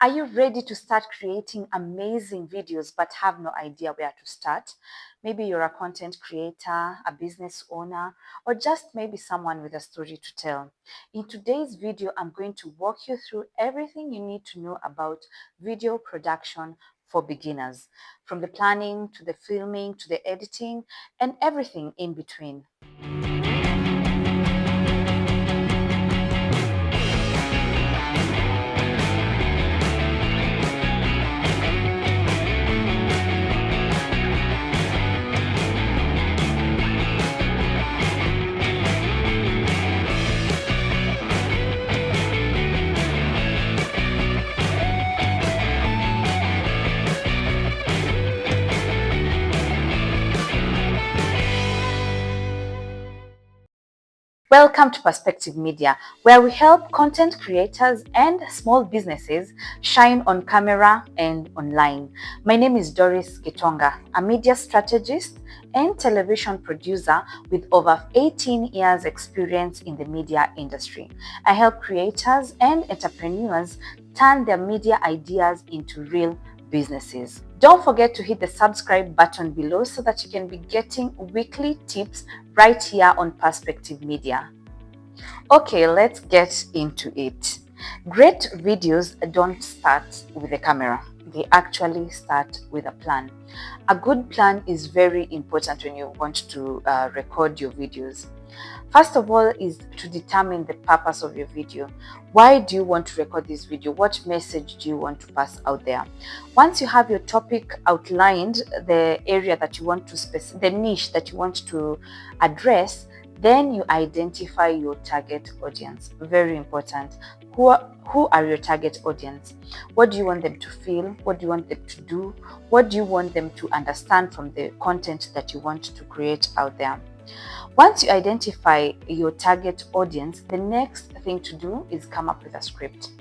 Are you ready to start creating amazing videos but have no idea where to start? Maybe you're a content creator, a business owner, or just maybe someone with a story to tell. In today's video, I'm going to walk you through everything you need to know about video production for beginners, from the planning to the filming to the editing and everything in between. Welcome to Perspective Media, where we help content creators and small businesses shine on camera and online. My name is Doris Gitonga, a media strategist and television producer with over 18 years experience in the media industry. I help creators and entrepreneurs turn their media ideas into real businesses. Don't forget to hit the subscribe button below so that you can be getting weekly tips right here on Perspective Media. Okay, let's get into it. Great videos don't start with a camera. They actually start with a plan. A good plan is very important when you want to record your videos. First of all is to determine the purpose of your video. Why do you want to record this video? What message do you want to pass out there? Once you have your topic outlined, the area that you want to the niche that you want to address, then you identify your target audience. Very important. Who are your target audience? What do you want them to feel? What do you want them to do? What do you want them to understand from the content that you want to create out there? Once you identify your target audience, the next thing to do is come up with a script.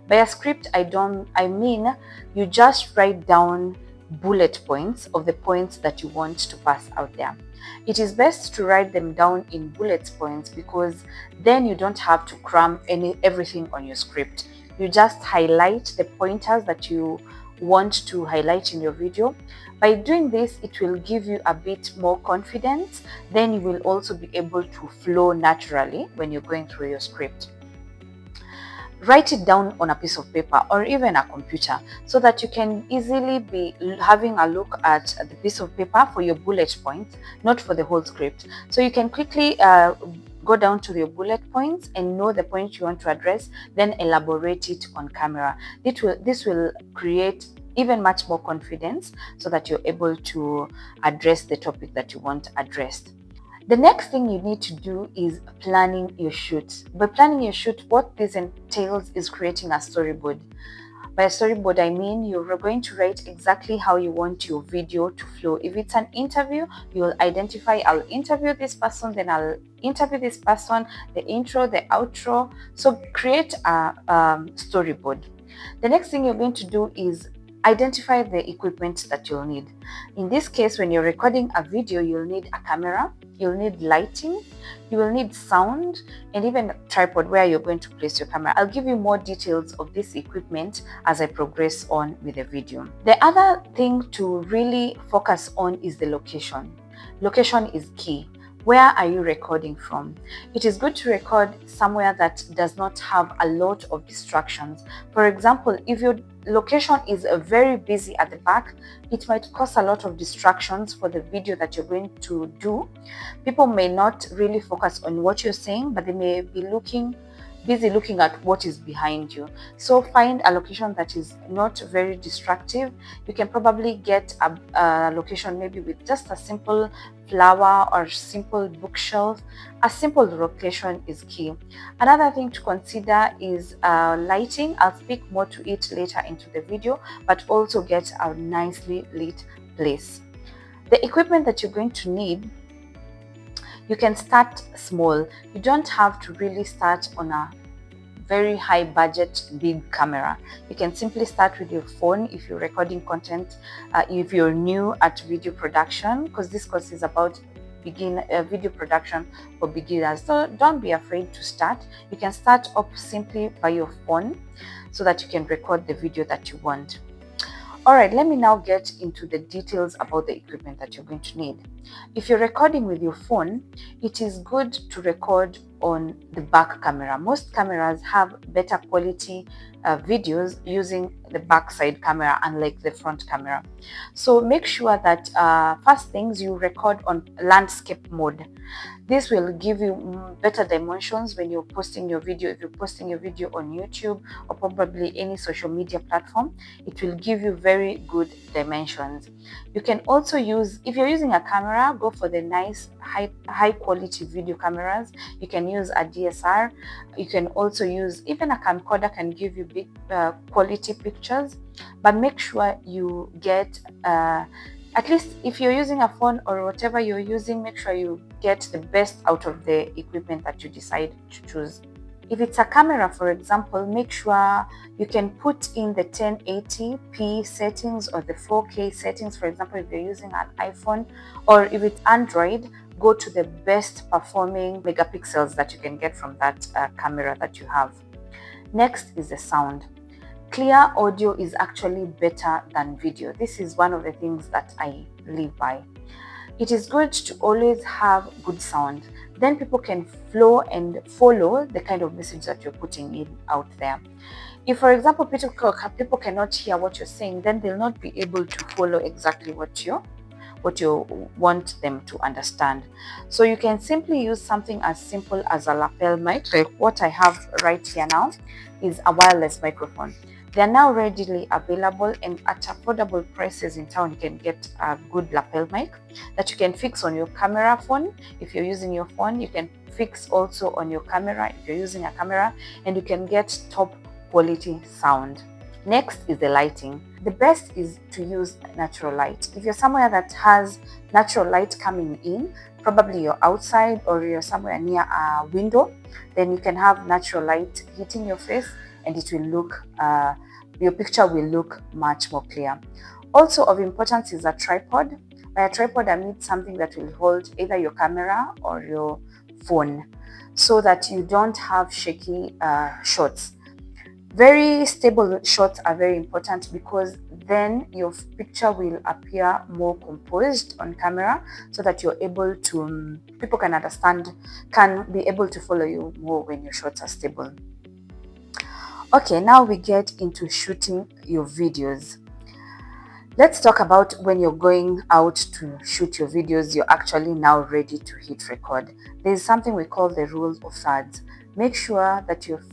By a script, I mean you just write down bullet points of the points that you want to pass out there. It is best to write them down in bullet points because then you don't have to cram everything on your script. You just highlight the pointers that you want to highlight in your video. By doing this, it will give you a bit more confidence. Then you will also be able to flow naturally when you're going through your script. Write it down on a piece of paper or even a computer so that you can easily be having a look at the piece of paper for your bullet points, not for the whole script. So you can quickly go down to your bullet points and know the point you want to address, then elaborate it on camera. This will create even much more confidence so that you're able to address the topic that you want addressed. The next thing you need to do is planning your shoot. By planning your shoot, what this entails is creating a storyboard. By a storyboard, I mean you're going to write exactly how you want your video to flow. If it's an interview, you'll identify, I'll interview this person, then I'll interview this person, the intro, the outro. So create a storyboard. The next thing you're going to do is identify the equipment that you'll need. In this case, when you're recording a video, you'll need a camera, you'll need lighting, you will need sound, and even a tripod where you're going to place your camera. I'll give you more details of this equipment as I progress on with the video. The other thing to really focus on is the location. Location is key. Where are you recording from? It is good to record somewhere that does not have a lot of distractions. For example, if your location is very busy at the back, it might cause a lot of distractions for the video that you're going to do. People may not really focus on what you're saying, but they may be busy looking at what is behind you. So find a location that is not very distractive. You can probably get a location maybe with just a simple flower or simple bookshelf. A simple location is key. Another thing to consider is lighting. I'll speak more to it later into the video, but also get a nicely lit place. The equipment that you're going to need, you can start small. You don't have to really start on a very high budget big camera. You can simply start with your phone if you're recording content, if you're new at video production, because this course is about video production for beginners. So don't be afraid to start. You can start up simply by your phone so that you can record the video that you want. All right, let me now get into the details about the equipment that you're going to need. If you're recording with your phone, it is good to record on the back camera. Most cameras have better quality videos using the backside camera, unlike the front camera. So make sure that first things you record on landscape mode. This will give you better dimensions when you're posting your video. If you're posting your video on YouTube or probably any social media platform, it will give you very good dimensions. You can also use, if you're using a camera, go for the nice high quality video cameras. You can use a DSR. You can also use, even a camcorder can give you big quality pictures, but make sure you get at least if you're using a phone or whatever you're using, make sure you get the best out of the equipment that you decide to choose. If it's a camera, for example, make sure you can put in the 1080p settings or the 4K settings. For example, if you're using an iPhone, or if it's Android, go to the best performing megapixels that you can get from that camera that you have. Next is the sound. Clear audio is actually better than video. This is one of the things that I live by. It is good to always have good sound. Then people can flow and follow the kind of message that you're putting in out there. If, for example, people cannot hear what you're saying, then they'll not be able to follow exactly what you want them to understand. So you can simply use something as simple as a lapel mic. Like what I have right here now is a wireless microphone. They are now readily available, and at affordable prices in town you can get a good lapel mic that you can fix on your camera phone. If you're using your phone, you can fix also on your camera if you're using a camera, and you can get top quality sound. Next is the lighting. The best is to use natural light. If you're somewhere that has natural light coming in, probably you're outside or you're somewhere near a window, then you can have natural light hitting your face, and it will look, your picture will look much more clear. Also of importance is a tripod. By a tripod, I mean something that will hold either your camera or your phone, so that you don't have shaky shots. Very stable shots are very important, because then your picture will appear more composed on camera, so that you're able to, people can be able to follow you more when your shots are stable. Okay, now we get into shooting your videos. Let's talk about when you're going out to shoot your videos, you're actually now ready to hit record. There's something we call the rule of thirds. Make sure that your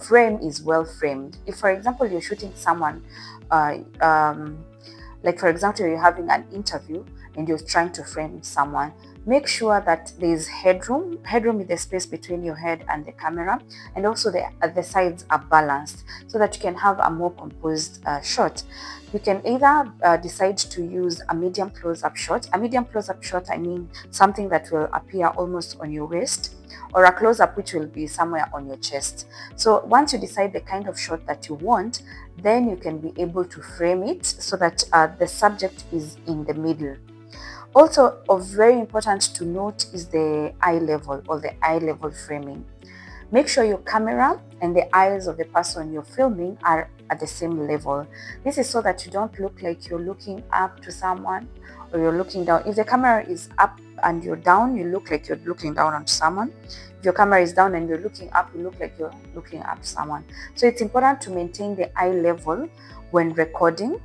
frame is well framed. If, for example, you're shooting someone, like for example, you're having an interview and you're trying to frame someone, make sure that there's headroom is the space between your head and the camera, and also the sides are balanced, so that you can have a more composed shot. You can either decide to use a medium close-up shot. A medium close-up shot, I mean something that will appear almost on your waist, or a close-up which will be somewhere on your chest. So once you decide the kind of shot that you want, then you can be able to frame it so that the subject is in the middle. Also of very important to note is the eye level, or the eye level framing. Make sure your camera and the eyes of the person you're filming are at the same level. This is so that you don't look like you're looking up to someone or you're looking down. If the camera is up and you're down, you look like you're looking down on someone. If your camera is down and you're looking up, you look like you're looking up to someone. So it's important to maintain the eye level when recording.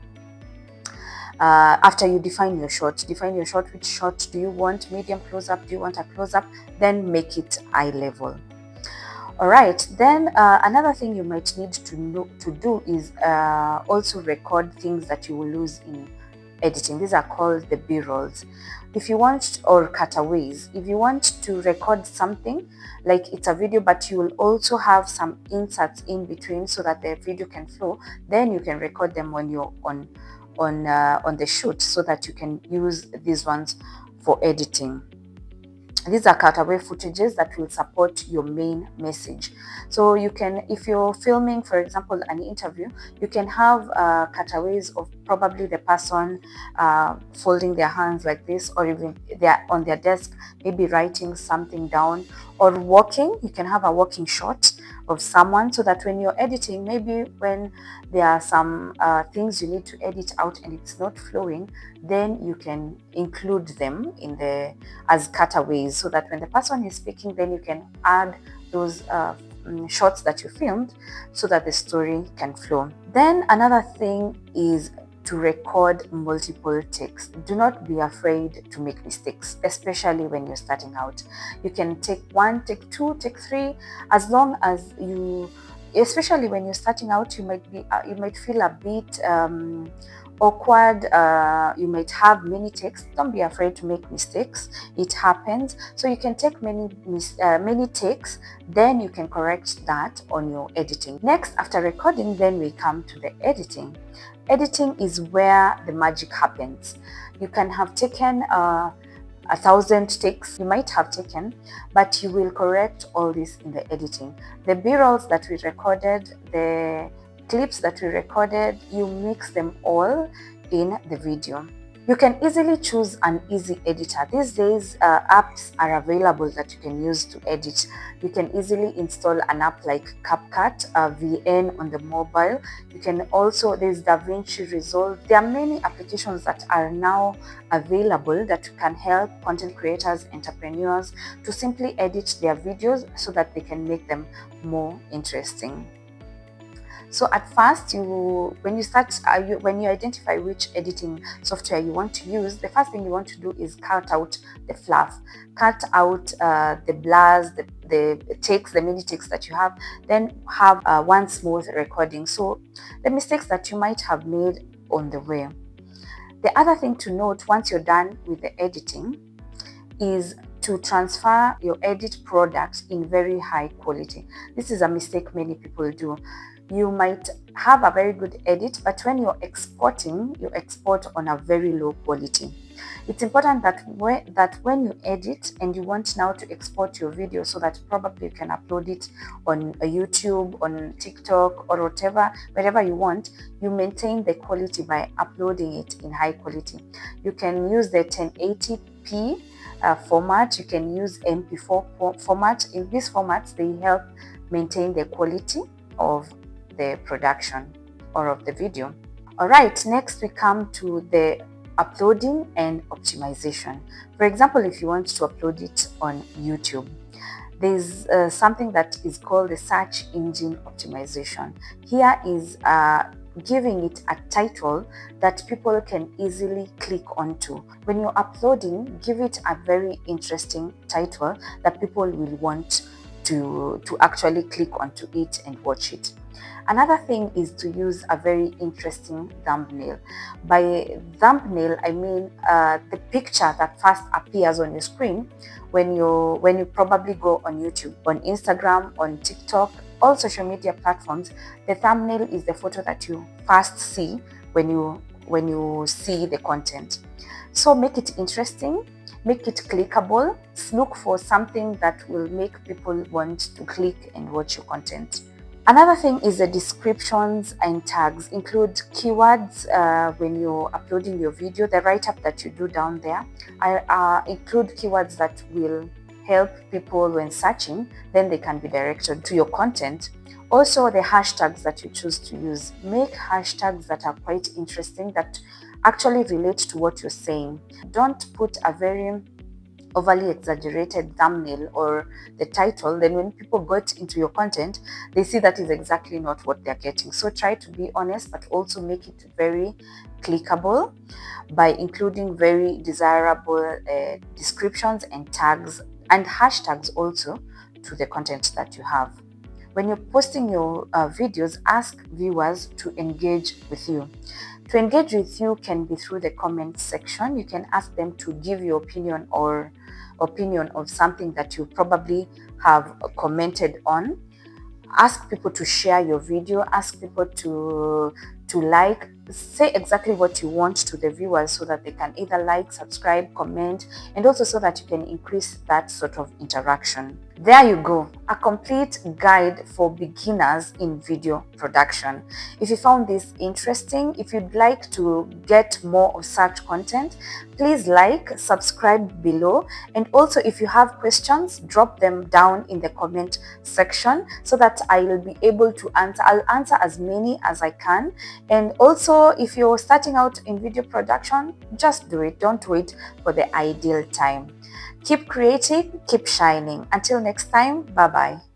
After you define your shot, which shot do you want? Medium close-up, do you want a close-up? Then make it eye level. All right, then another thing you might need to do is also record things that you will lose in editing. These are called the B-rolls. If you want, or cutaways, if you want to record something like it's a video, but you will also have some inserts in between so that the video can flow, then you can record them when you're on the shoot, so that you can use these ones for editing. these are cutaway footages that will support your main message. So you can, if you're filming, for example, an interview, you can have cutaways of probably the person folding their hands like this, or even they're on their desk, maybe writing something down, or walking. You can have a walking shot of someone, so that when you're editing, maybe when there are some things you need to edit out and it's not flowing, then you can include them in the as cutaways, so that when the person is speaking, then you can add those shots that you filmed, so that the story can flow. Then another thing is to record multiple takes. Do not be afraid to make mistakes, especially when you're starting out. You can take 1, take 2, take 3, as long as you, especially when you're starting out, you might feel a bit awkward. You might have many takes. Don't be afraid to make mistakes. It happens. So you can take many takes, then you can correct that on your editing. Next, after recording, then we come to the editing. Editing is where the magic happens. You can have taken 1,000 takes, you might have taken, but you will correct all this in the editing. The B-rolls that we recorded, the clips that we recorded, you mix them all in the video. You can easily choose an easy editor. These days, apps are available that you can use to edit. You can easily install an app like CapCut, VN on the mobile. You can also, there's DaVinci Resolve. There are many applications that are now available that can help content creators, entrepreneurs to simply edit their videos so that they can make them more interesting. So at first, when you identify which editing software you want to use, the first thing you want to do is cut out the fluff, cut out the blurs, the takes, the mini takes that you have, then have one smooth recording. So the mistakes that you might have made on the way. The other thing to note once you're done with the editing is to transfer your edit product in very high quality. This is a mistake many people do. You might have a very good edit, but when you're exporting, you export on a very low quality. It's important that when you edit and you want now to export your video so that probably you can upload it on YouTube, on TikTok, or wherever you want, you maintain the quality by uploading it in high quality. You can use the 1080p format, you can use MP4 format. In these formats, they help maintain the quality of the production or of the video. All right, next we come to the uploading and optimization. For example, if you want to upload it on YouTube, there's something that is called the search engine optimization. Here is giving it a title that people can easily click onto. When you're uploading, give it a very interesting title that people will want to actually click onto it and watch it. Another thing is to use a very interesting thumbnail. By thumbnail, I mean the picture that first appears on your screen when you probably go on YouTube, on Instagram, on TikTok, all social media platforms. The thumbnail is the photo that you first see when you see the content. So make it interesting, make it clickable. Look for something that will make people want to click and watch your content. Another thing is the descriptions and tags. Include keywords when you're uploading your video. The write-up that you do down there, include keywords that will help people when searching, then they can be directed to your content. Also, the hashtags that you choose to use. Make hashtags that are quite interesting, that actually relate to what you're saying. Don't put a very overly exaggerated thumbnail or the title. Then when people got into your content, they see that is exactly not what they're getting. So try to be honest, but also make it very clickable by including very desirable descriptions and tags and hashtags also to the content that you have. When you're posting your videos, ask viewers to engage with you. To engage with you can be through the comment section. You can ask them to give your opinion of something that you probably have commented on. Ask people to share your video. Ask people to to like. Say exactly what you want to the viewers so that they can either like, subscribe, comment, and also so that you can increase that sort of interaction. There you go, a complete guide for beginners in video production. If you found this interesting, if you'd like to get more of such content, please like, subscribe below, and also if you have questions, drop them down in the comment section so that I will be able to answer. I'll answer as many as I can. And also, if you're starting out in video production, just do it. Don't wait for the ideal time. Keep creating, keep shining. Until next time, bye bye.